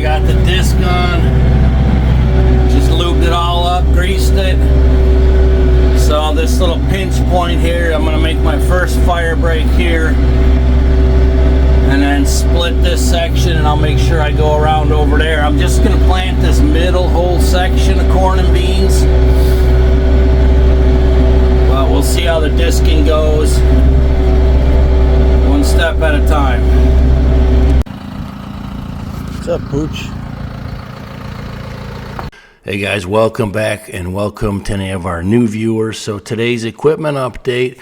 got the disc on. Just lubed it all up, greased it. So this little pinch point here, I'm gonna make my first fire break here. And then split this section, and I'll make sure I go around over there. I'm just gonna plant this middle whole section of corn and beans. But we'll see how the disking goes. One step at a time. What's up, Pooch? Hey guys, welcome back and welcome to any of our new viewers. So today's equipment update,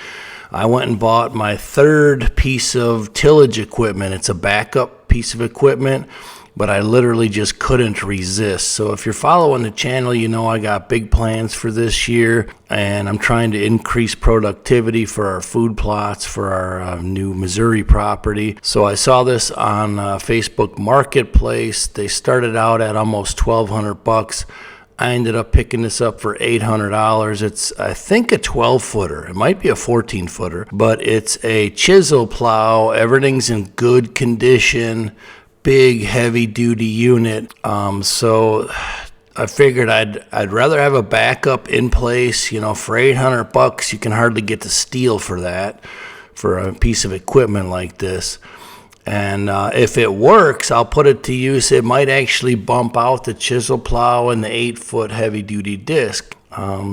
I went and bought my third piece of tillage equipment. It's a backup piece of equipment, but I literally just couldn't resist. So if you're following the channel, you know I got big plans for this year, and I'm trying to increase productivity for our food plots for our new Missouri property. So I saw this on Facebook Marketplace. They started out at almost $1,200. I ended up picking this up for $800. It's, I think, a 12-footer. It might be a 14-footer, but it's a chisel plow. Everything's in good condition. Big, heavy-duty unit. So I figured I'd rather have a backup in place. You know, for $800, you can hardly get the steel for that, for a piece of equipment like this. And if it works, I'll put it to use. It might actually bump out the chisel plow and the 8-foot heavy-duty disc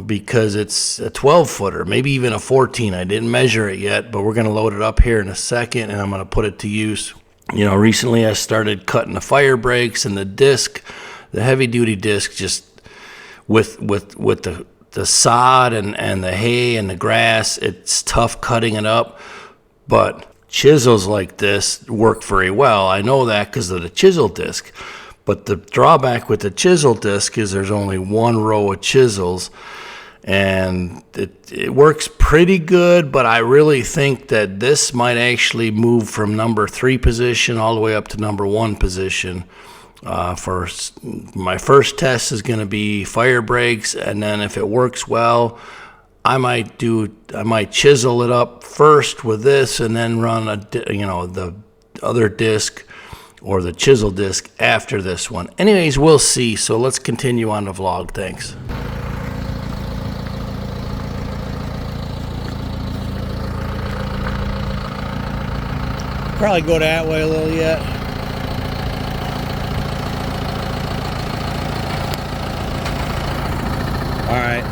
because it's a 12-footer, maybe even a 14. I didn't measure it yet, but we're going to load it up here in a second, and I'm going to put it to use. You know, recently I started cutting the fire brakes and the disc, the heavy-duty disc, just with the sod and the hay and the grass. It's tough cutting it up, but chisels like this work very well. I know that because of the chisel disc. But the drawback with the chisel disc is there's only one row of chisels, and it works pretty good, but I really think that this might actually move from number 3 position all the way up to number 1 position. For my first test is going to be fire brakes, and then if it works well, I might chisel it up first with this and then run the other disc or the chisel disc after this one. Anyways, we'll see. So let's continue on the vlog. Thanks. Probably go that way a little yet. All right.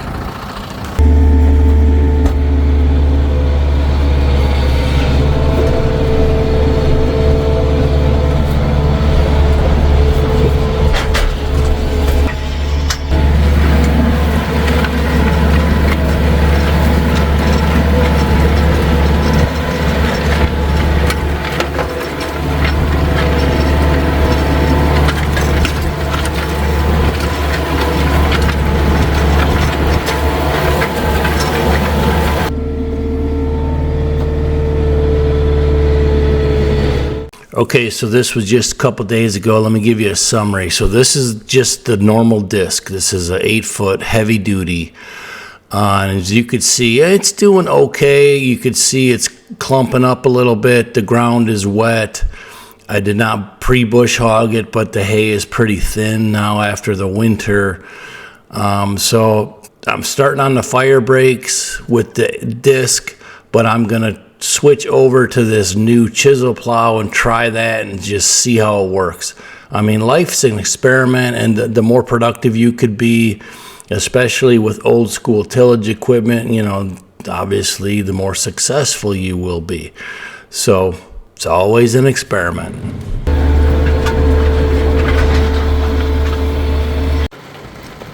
Okay, so this was just a couple days ago. Let me give you a summary. So this is just the normal disc. This is an 8-foot heavy duty. And as you could see, it's doing okay. You could see it's clumping up a little bit. The ground is wet. I did not pre-bush hog it, but the hay is pretty thin now after the winter. So I'm starting on the fire brakes with the disc, but I'm going to switch over to this new chisel plow and try that and just see how it works. I mean, life's an experiment, and the more productive you could be, especially with old school tillage equipment, you know, obviously the more successful you will be. So it's always an experiment.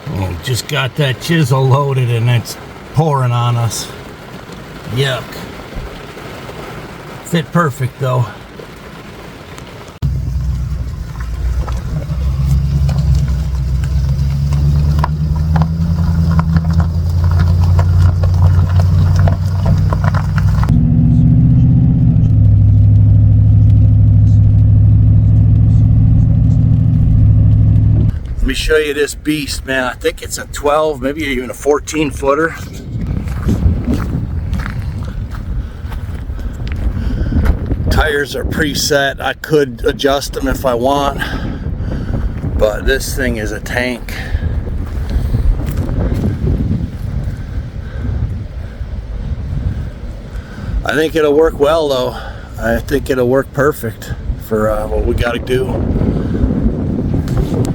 Oh, just got that chisel loaded and it's pouring on us. Yuck. Fit perfect though. Let me show you this beast, man. I think it's a 12, maybe even a 14 footer. Tires are preset. I could adjust them if I want. but this thing is a tank. I think it'll work well though. I think it'll work perfect for what we got to do.